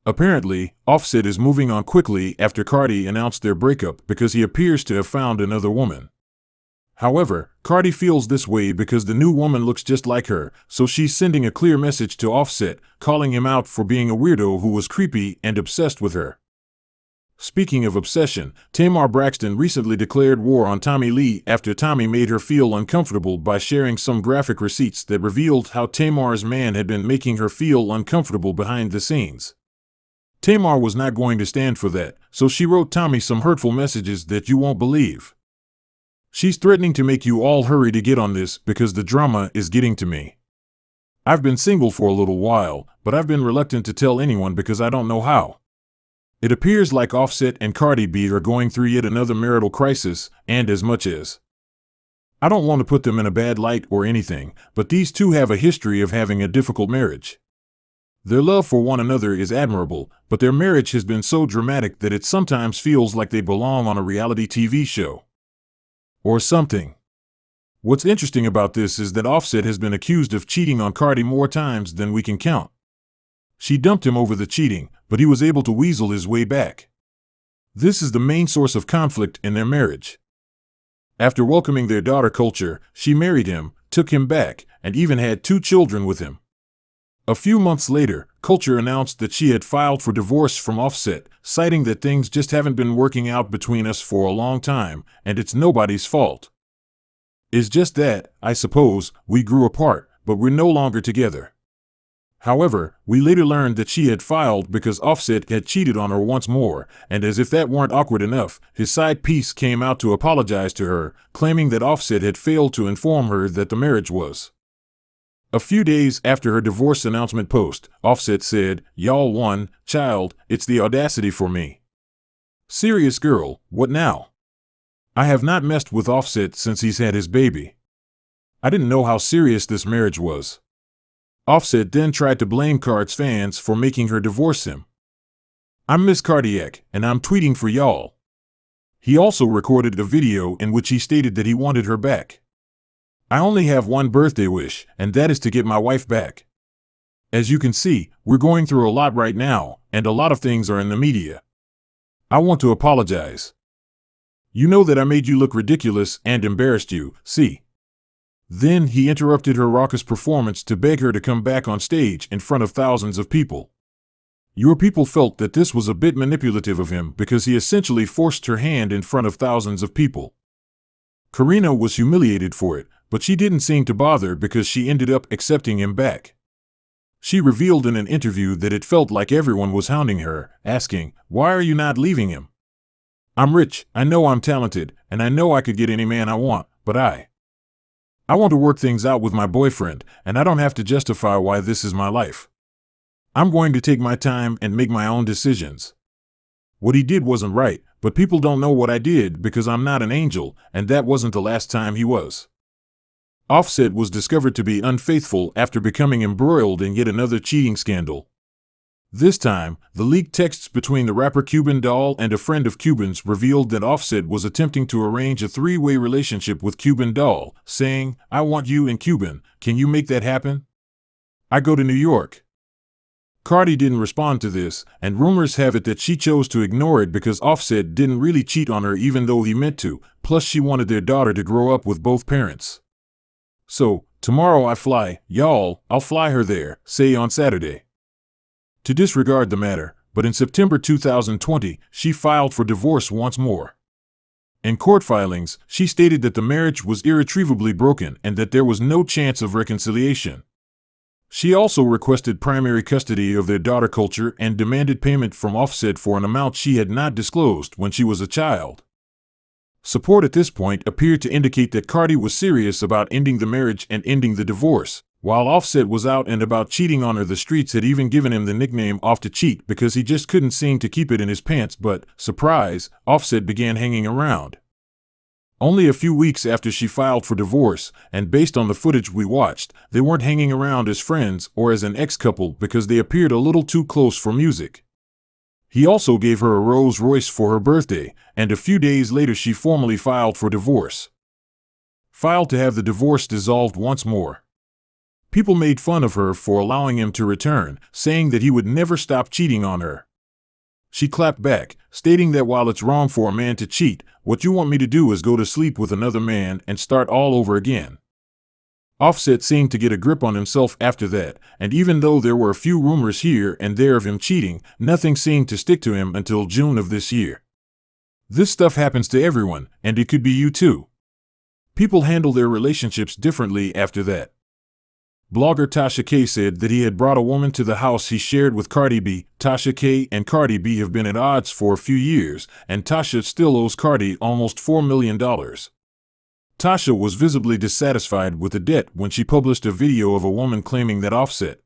Apparently, Offset is moving on quickly after Cardi announced their breakup because he appears to have found another woman. However, Cardi feels this way because the new woman looks just like her, so she's sending a clear message to Offset, calling him out for being a weirdo who was creepy and obsessed with her. Speaking of obsession, Tamar Braxton recently declared war on Tommie Lee after Tommie made her feel uncomfortable by sharing some graphic receipts that revealed how Tamar's man had been making her feel uncomfortable behind the scenes. Tamar was not going to stand for that, so she wrote Tommie some hurtful messages that you won't believe. She's threatening to make you all hurry to get on this because the drama is getting to me. I've been single for a little while, but I've been reluctant to tell anyone because I don't know how. It appears like Offset and Cardi B are going through yet another marital crisis, and as much as I don't want to put them in a bad light or anything, but these two have a history of having a difficult marriage. Their love for one another is admirable, but their marriage has been so dramatic that it sometimes feels like they belong on a reality TV show. Or something. What's interesting about this is that Offset has been accused of cheating on Cardi more times than we can count. She dumped him over the cheating, but he was able to weasel his way back. This is the main source of conflict in their marriage. After welcoming their daughter Culture, she married him, took him back, and even had 2 children with him. A few months later, Culture announced that she had filed for divorce from Offset, citing that things just haven't been working out between us for a long time, and it's nobody's fault. It's just that, I suppose, we grew apart, but we're no longer together. However, we later learned that she had filed because Offset had cheated on her once more, and as if that weren't awkward enough, his side piece came out to apologize to her, claiming that Offset had failed to inform her that the marriage was. A few days after her divorce announcement post, Offset said, "Y'all won, child, it's the audacity for me. Serious girl, what now? I have not messed with Offset since he's had his baby. I didn't know how serious this marriage was." Offset then tried to blame Card's fans for making her divorce him. "I'm Miss Cardiac, and I'm tweeting for y'all." He also recorded a video in which he stated that he wanted her back. "I only have one birthday wish, and that is to get my wife back. As you can see, we're going through a lot right now, and a lot of things are in the media. I want to apologize. You know that I made you look ridiculous and embarrassed you, see?" Then he interrupted her raucous performance to beg her to come back on stage in front of thousands of people. Your people felt that this was a bit manipulative of him because he essentially forced her hand in front of thousands of people. Karina was humiliated for it, but she didn't seem to bother because she ended up accepting him back. She revealed in an interview that it felt like everyone was hounding her, asking, "Why are you not leaving him? I'm rich, I know I'm talented, and I know I could get any man I want, but I want to work things out with my boyfriend, and I don't have to justify why this is my life. I'm going to take my time and make my own decisions. What he did wasn't right, but people don't know what I did because I'm not an angel, and that wasn't the last time he was." Offset was discovered to be unfaithful after becoming embroiled in yet another cheating scandal. This time, the leaked texts between the rapper Cuban Doll and a friend of Cuban's revealed that Offset was attempting to arrange a 3-way relationship with Cuban Doll, saying, "I want you and Cuban, can you make that happen? I go to New York." Cardi didn't respond to this, and rumors have it that she chose to ignore it because Offset didn't really cheat on her even though he meant to, plus she wanted their daughter to grow up with both parents. "So, tomorrow I fly, y'all, I'll fly her there, say on Saturday." To disregard the matter, but in September 2020, she filed for divorce once more. In court filings, she stated that the marriage was irretrievably broken and that there was no chance of reconciliation. She also requested primary custody of their daughter Culture and demanded payment from Offset for an amount she had not disclosed when she was a child. Support at this point appeared to indicate that Cardi was serious about ending the marriage and ending the divorce, while Offset was out and about cheating on her. The streets had even given him the nickname Off to Cheat because he just couldn't seem to keep it in his pants, but, surprise, Offset began hanging around. Only a few weeks after she filed for divorce, and based on the footage we watched, they weren't hanging around as friends or as an ex-couple because they appeared a little too close for music. He also gave her a Rolls Royce for her birthday, and a few days later she formally filed for divorce. Filed to have the divorce dissolved once more. People made fun of her for allowing him to return, saying that he would never stop cheating on her. She clapped back, stating that while it's wrong for a man to cheat, what you want me to do is go to sleep with another man and start all over again. Offset seemed to get a grip on himself after that, and even though there were a few rumors here and there of him cheating, nothing seemed to stick to him until June of this year. This stuff happens to everyone, and it could be you too. People handle their relationships differently after that. Blogger Tasha K said that he had brought a woman to the house he shared with Cardi B. Tasha K and Cardi B have been at odds for a few years, and Tasha still owes Cardi almost $4 million. Tasha was visibly dissatisfied with the debt when she published a video of a woman claiming that Offset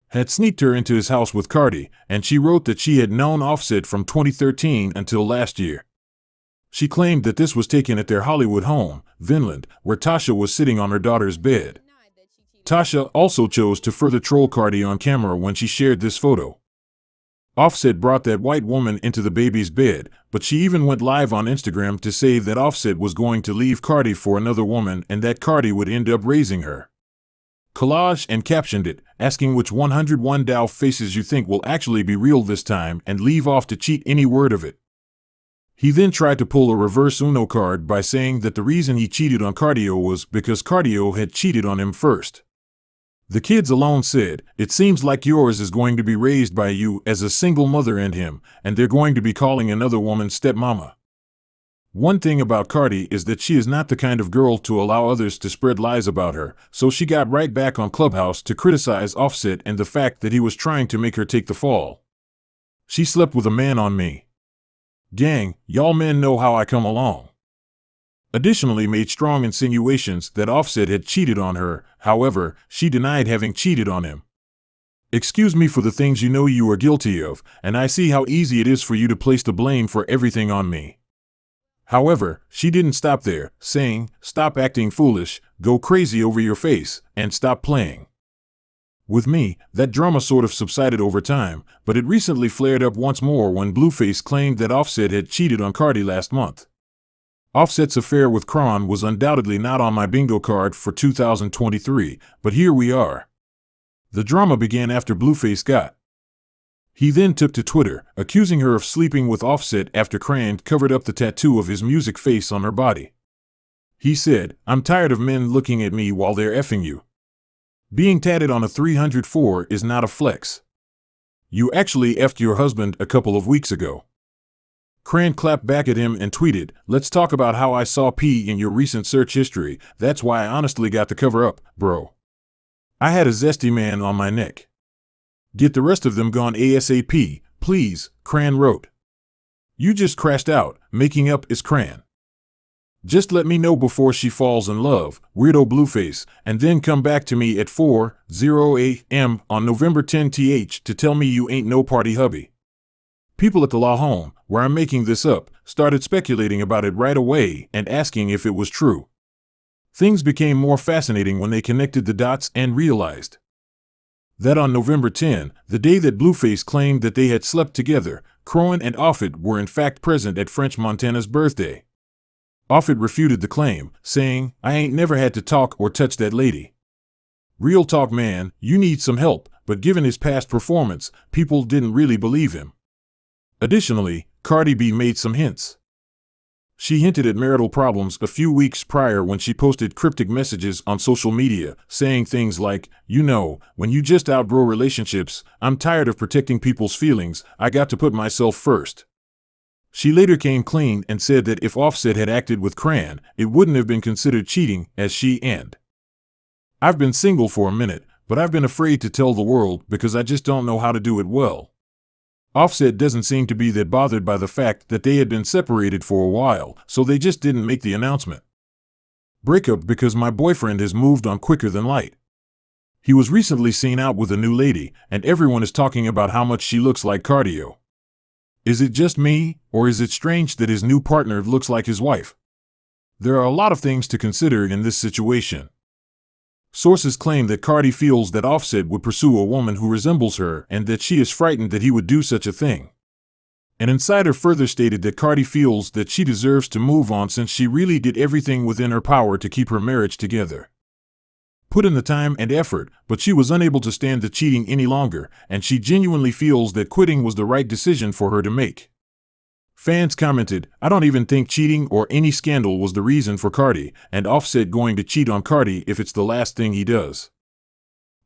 had sneaked her into his house with Cardi, and she wrote that she had known Offset from 2013 until last year. She claimed that this was taken at their Hollywood home, Vinland, where Tasha was sitting on her daughter's bed. Tasha also chose to further troll Cardi on camera when she shared this photo. Offset brought that white woman into the baby's bed, but she even went live on Instagram to say that Offset was going to leave Cardi for another woman and that Cardi would end up raising her. Collage and captioned it, asking which 101 doll faces you think will actually be real this time and leave off to cheat any word of it. He then tried to pull a reverse Uno card by saying that the reason he cheated on Cardio was because Cardio had cheated on him first. The kids alone said, "It seems like yours is going to be raised by you as a single mother and him, and they're going to be calling another woman stepmama." One thing about Cardi is that she is not the kind of girl to allow others to spread lies about her, so she got right back on Clubhouse to criticize Offset and the fact that he was trying to make her take the fall. "She slept with a man on me. Gang, y'all men know how I come along." Additionally made strong insinuations that Offset had cheated on her. However, she denied having cheated on him. "Excuse me for the things you know you are guilty of, and I see how easy it is for you to place the blame for everything on me." However, she didn't stop there, saying, "Stop acting foolish, go crazy over your face, and stop playing with me." That drama sort of subsided over time, but it recently flared up once more when Blueface claimed that Offset had cheated on Cardi last month. Offset's affair with Kron was undoubtedly not on my bingo card for 2023, but here we are. The drama began after Blueface got. He then took to Twitter, accusing her of sleeping with Offset after Kron covered up the tattoo of his music face on her body. He said, "I'm tired of men looking at me while they're effing you. Being tatted on a 304 is not a flex. You actually effed your husband a couple of weeks ago." Kron clapped back at him and tweeted, "Let's talk about how I saw P in your recent search history. That's why I honestly got the cover up, bro. I had a zesty man on my neck. Get the rest of them gone ASAP, please," Kron wrote. "You just crashed out. Making up is Kron. Just let me know before she falls in love, weirdo Blueface, and then come back to me at 4:08 a.m. on November 10th to tell me you ain't no party hubby." People at the law home, where I'm making this up, started speculating about it right away and asking if it was true. Things became more fascinating when they connected the dots and realized that on November 10, the day that Blueface claimed that they had slept together, Kron and Offset were in fact present at French Montana's birthday. Offset refuted the claim, saying, "I ain't never had to talk or touch that lady. Real talk, man, you need some help," but given his past performance, people didn't really believe him. Additionally, Cardi B made some hints. She hinted at marital problems a few weeks prior when she posted cryptic messages on social media, saying things like, "You know, when you just outgrow relationships, I'm tired of protecting people's feelings, I got to put myself first." She later came clean and said that if Offset had acted with Kron, it wouldn't have been considered cheating, as she and "I've been single for a minute, but I've been afraid to tell the world because I just don't know how to do it well." Offset doesn't seem to be that bothered by the fact that they had been separated for a while, so they just didn't make the announcement. "Breakup because my boyfriend has moved on quicker than light. He was recently seen out with a new lady, and everyone is talking about how much she looks like Cardio. Is it just me, or is it strange that his new partner looks like his wife? There are a lot of things to consider in this situation." Sources claim that Cardi feels that Offset would pursue a woman who resembles her and that she is frightened that he would do such a thing. An insider further stated that Cardi feels that she deserves to move on since she really did everything within her power to keep her marriage together. put in the time and effort, but she was unable to stand the cheating any longer, and she genuinely feels that quitting was the right decision for her to make. Fans commented, "I don't even think cheating or any scandal was the reason for Cardi, and Offset going to cheat on Cardi if it's the last thing he does."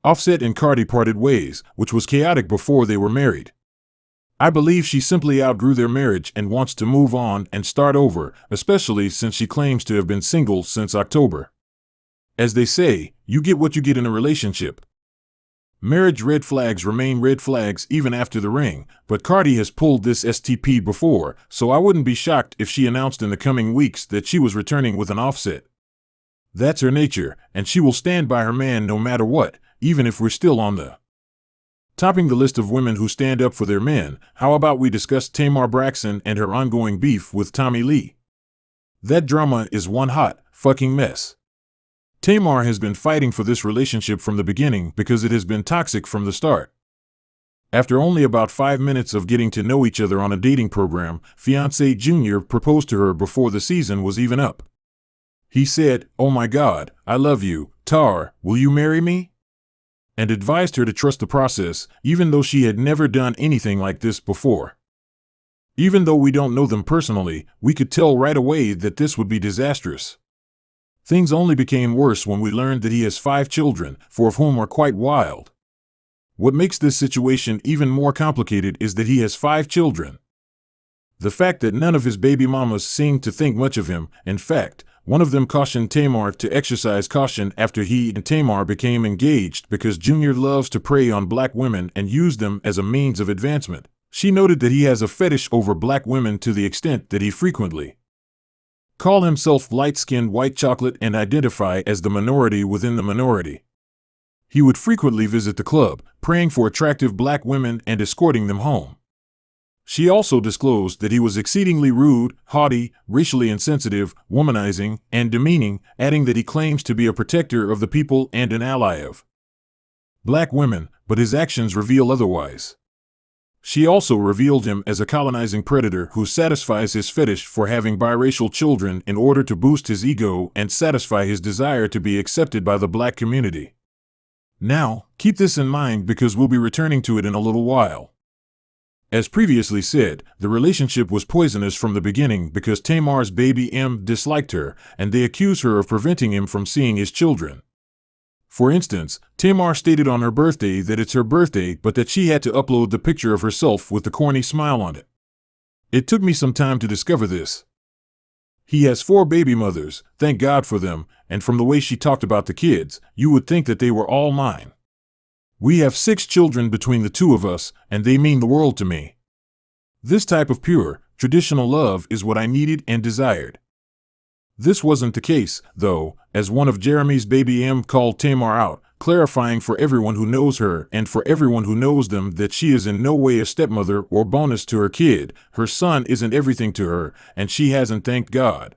Offset and Cardi parted ways, which was chaotic before they were married. I believe she simply outgrew their marriage and wants to move on and start over, especially since she claims to have been single since October. As they say, you get what you get in a relationship. Marriage red flags remain red flags even after the ring, but Cardi has pulled this STP before, so I wouldn't be shocked if she announced in the coming weeks that she was returning with an Offset. That's her nature, and she will stand by her man no matter what, even if we're still on the topping the list of women who stand up for their men. How about we discuss Tamar Braxton and her ongoing beef with Tommie Lee? That drama is one hot fucking mess. Tamar has been fighting for this relationship from the beginning because it has been toxic from the start. After only about 5 minutes of getting to know each other on a dating program, fiancé Junior proposed to her before the season was even up. He said, "Oh my God, I love you, Tar, will you marry me?" and advised her to trust the process, even though she had never done anything like this before. Even though we don't know them personally, we could tell right away that this would be disastrous. Things only became worse when we learned that he has 5 children, 4 of whom are quite wild. What makes this situation even more complicated is that he has 5 children. The fact that none of his baby mamas seemed to think much of him. In fact, one of them cautioned Tamar to exercise caution after he and Tamar became engaged because Junior loves to prey on black women and use them as a means of advancement. She noted that he has a fetish over black women to the extent that he frequently call himself light-skinned white chocolate and identify as the minority within the minority. He would frequently visit the club, praying for attractive black women and escorting them home. She also disclosed that he was exceedingly rude, haughty, racially insensitive, womanizing, and demeaning, adding that he claims to be a protector of the people and an ally of black women, but his actions reveal otherwise. She also revealed him as a colonizing predator who satisfies his fetish for having biracial children in order to boost his ego and satisfy his desire to be accepted by the black community. Now, keep this in mind because we'll be returning to it in a little while. As previously said, the relationship was poisonous from the beginning because Tamar's baby M disliked her, and they accuse her of preventing him from seeing his children. For instance, Tamar stated on her birthday that it's her birthday but that she had to upload the picture of herself with the corny smile on it. It took me some time to discover this. He has 4 baby mothers, thank God for them, and from the way she talked about the kids, you would think that they were all mine. We have 6 children between the 2 of us, and they mean the world to me. This type of pure, traditional love is what I needed and desired. This wasn't the case, though, as one of Jeremy's baby M called Tamar out, clarifying for everyone who knows her and for everyone who knows them that she is in no way a stepmother or bonus to her kid. Her son isn't everything to her, and she hasn't, thanked God.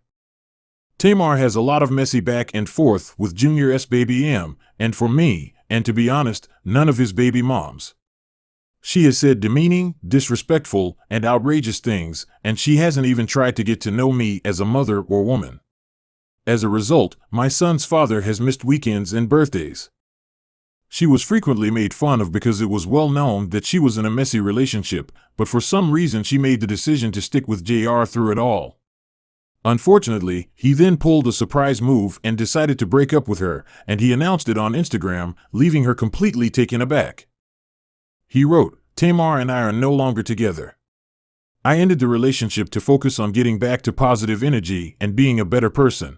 Tamar has a lot of messy back and forth with Junior's baby M, and for me, and to be honest, none of his baby moms. She has said demeaning, disrespectful, and outrageous things, and she hasn't even tried to get to know me as a mother or woman. As a result, my son's father has missed weekends and birthdays. She was frequently made fun of because it was well known that she was in a messy relationship, but for some reason she made the decision to stick with JR through it all. Unfortunately, he then pulled a surprise move and decided to break up with her, and he announced it on Instagram, leaving her completely taken aback. He wrote, "Tamar and I are no longer together. I ended the relationship to focus on getting back to positive energy and being a better person.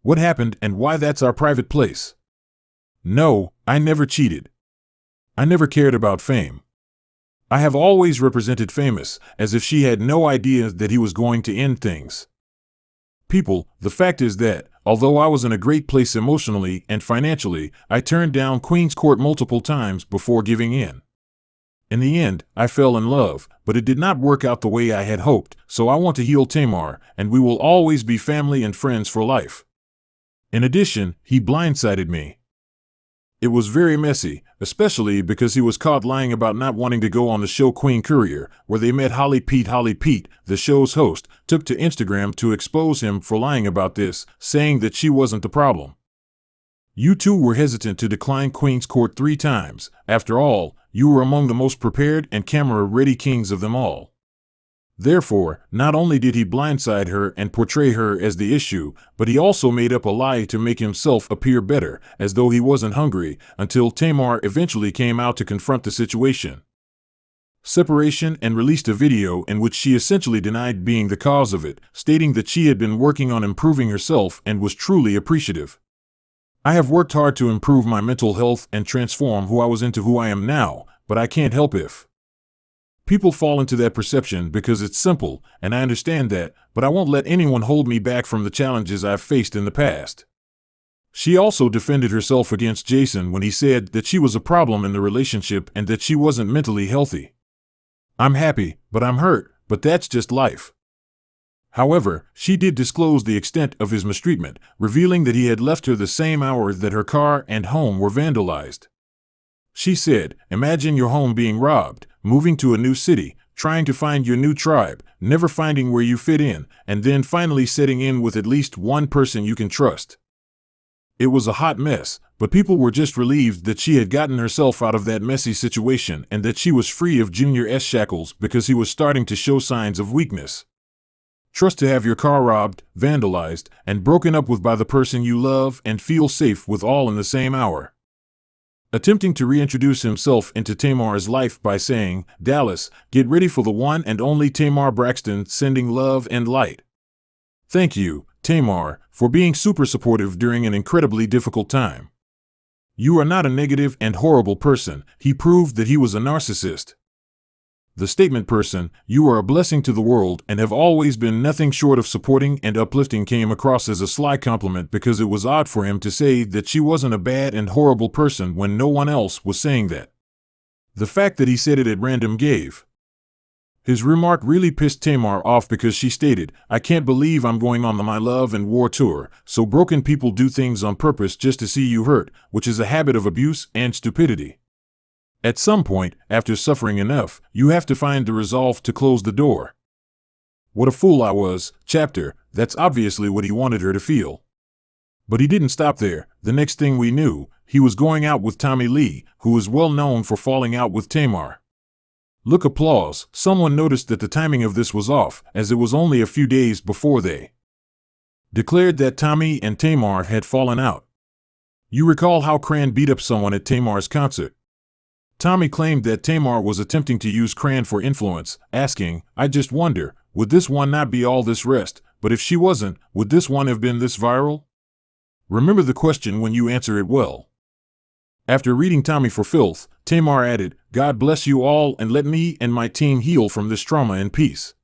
What happened and why, that's our private place. No, I never cheated. I never cared about fame. I have always represented Famous, as if she had no idea that he was going to end things. People, the fact is that, although I was in a great place emotionally and financially, I turned down Queen's Court multiple times before giving in. In the end, I fell in love, but it did not work out the way I had hoped, so I want to heal Tamar, and we will always be family and friends for life. In addition, he blindsided me. It was very messy, especially because he was caught lying about not wanting to go on the show Queen Courier, where they met Holly Pete. Holly Pete, the show's host, took to Instagram to expose him for lying about this, saying that she wasn't the problem. You two were hesitant to decline Queen's Court 3 times. After all, you were among the most prepared and camera-ready kings of them all. Therefore, not only did he blindside her and portray her as the issue, but he also made up a lie to make himself appear better, as though he wasn't hungry, until Tamar eventually came out to confront the situation. Separation and released a video in which she essentially denied being the cause of it, stating that she had been working on improving herself and was truly appreciative. I have worked hard to improve my mental health and transform who I was into who I am now, but I can't help if people fall into that perception because it's simple, and I understand that, but I won't let anyone hold me back from the challenges I've faced in the past. She also defended herself against Jason when he said that she was a problem in the relationship and that she wasn't mentally healthy. I'm happy, but I'm hurt, but that's just life. However, she did disclose the extent of his mistreatment, revealing that he had left her the same hour that her car and home were vandalized. She said, "Imagine your home being robbed, moving to a new city, trying to find your new tribe, never finding where you fit in, and then finally setting in with at least one person you can trust." It was a hot mess, but people were just relieved that she had gotten herself out of that messy situation and that she was free of Junior's shackles because he was starting to show signs of weakness. Trust to have your car robbed, vandalized, and broken up with by the person you love and feel safe with all in the same hour. Attempting to reintroduce himself into Tamar's life by saying, "Dallas, get ready for the one and only Tamar Braxton, sending love and light." Thank you, Tamar, for being super supportive during an incredibly difficult time. You are not a negative and horrible person. He proved that he was a narcissist. The statement person, "You are a blessing to the world and have always been nothing short of supporting and uplifting," came across as a sly compliment because it was odd for him to say that she wasn't a bad and horrible person when no one else was saying that. The fact that he said it at random gave. His remark really pissed Tamar off because she stated, "I can't believe I'm going on my love and war tour, so broken people do things on purpose just to see you hurt, which is a habit of abuse and stupidity. At some point, after suffering enough, you have to find the resolve to close the door. What a fool I was." Chapter. That's obviously what he wanted her to feel. But he didn't stop there. The next thing we knew, he was going out with Tommie Lee, who is well known for falling out with Tamar. Look, applause. Someone noticed that the timing of this was off, as it was only a few days before they declared that Tommie and Tamar had fallen out. You recall how Cran beat up someone at Tamar's concert. Tommie claimed that Tamar was attempting to use Cran for influence, asking, "I just wonder, would this one not be all this rest, but if she wasn't, would this one have been this viral?" Remember the question when you answer it well. After reading Tommie for filth, Tamar added, "God bless you all and let me and my team heal from this trauma in peace.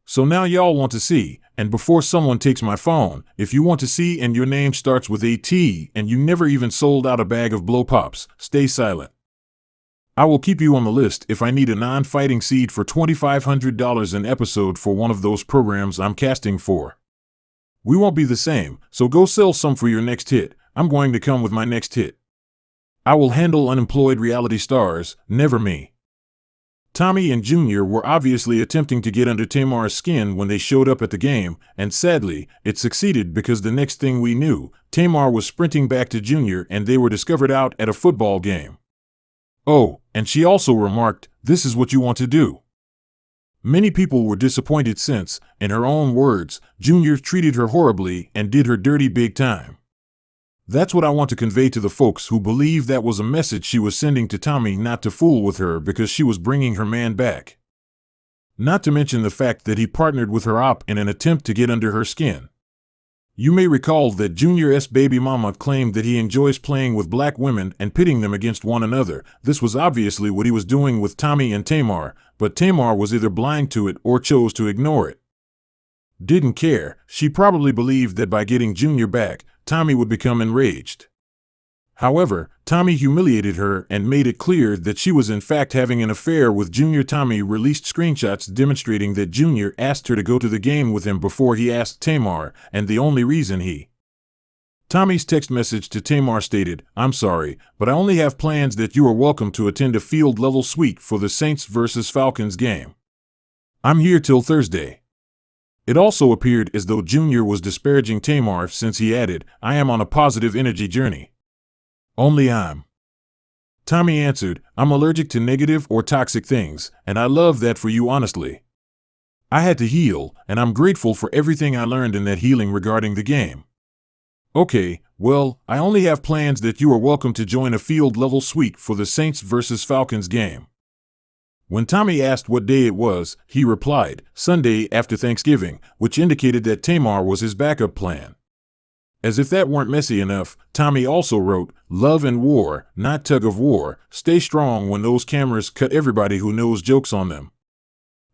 So now y'all want to see, and before someone takes my phone, if you want to see and your name starts with a T and you never even sold out a bag of blow pops, stay silent. I will keep you on the list if I need a non-fighting seed for $2,500 an episode for one of those programs I'm casting for. We won't be the same, so go sell some for your next hit. I'm going to come with my next hit. I will handle unemployed reality stars, never me." Tommie and Junior were obviously attempting to get under Tamar's skin when they showed up at the game, and sadly, it succeeded because the next thing we knew, Tamar was sprinting back to Junior and they were discovered out at a football game. Oh, and she also remarked, "This is what you want to do." Many people were disappointed since, in her own words, Junior treated her horribly and did her dirty big time. That's what I want to convey to the folks who believe that was a message she was sending to Tommie not to fool with her because she was bringing her man back. Not to mention the fact that he partnered with her op in an attempt to get under her skin. You may recall that Junior's baby mama claimed that he enjoys playing with black women and pitting them against one another. This was obviously what he was doing with Tommie and Tamar, but Tamar was either blind to it or chose to ignore it. Didn't care. She probably believed that by getting Junior back, Tommie would become enraged. However, Tommie humiliated her and made it clear that she was in fact having an affair with Junior. Tommie released screenshots demonstrating that Junior asked her to go to the game with him before he asked Tamar, and the only reason he. Tommie's text message to Tamar stated, "I'm sorry, but I only have plans that you are welcome to attend a field-level suite for the Saints vs. Falcons game. I'm here till Thursday." It also appeared as though Junior was disparaging Tamar since he added, "I am on a positive energy journey. Only I'm. Tommie answered, I'm allergic to negative or toxic things, and I love that for you honestly. I had to heal, and I'm grateful for everything I learned in that healing regarding the game. Okay, well, I only have plans that you are welcome to join a field-level suite for the Saints vs. Falcons game. When Tommie asked what day it was, he replied, Sunday after Thanksgiving, which indicated that Tamar was his backup plan. As if that weren't messy enough, Tommie also wrote, Love and war, not tug of war, stay strong when those cameras cut everybody who knows jokes on them.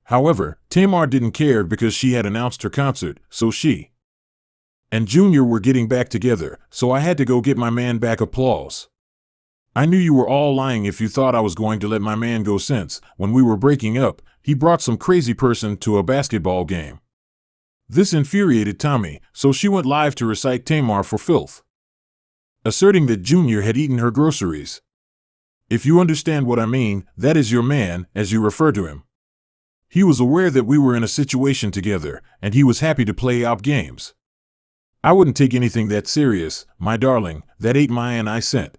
However, Tamar didn't care because she had announced her concert, so she and Junior were getting back together, so I had to go get my man back. Applause. I knew you were all lying if you thought I was going to let my man go since, when we were breaking up, he brought some crazy person to a basketball game. This infuriated Tommie, so she went live to recite Tamar for filth, asserting that Junior had eaten her groceries. If you understand what I mean, that is your man, as you refer to him. He was aware that we were in a situation together, and he was happy to play out games. I wouldn't take anything that serious, my darling, that ain't my and I sent.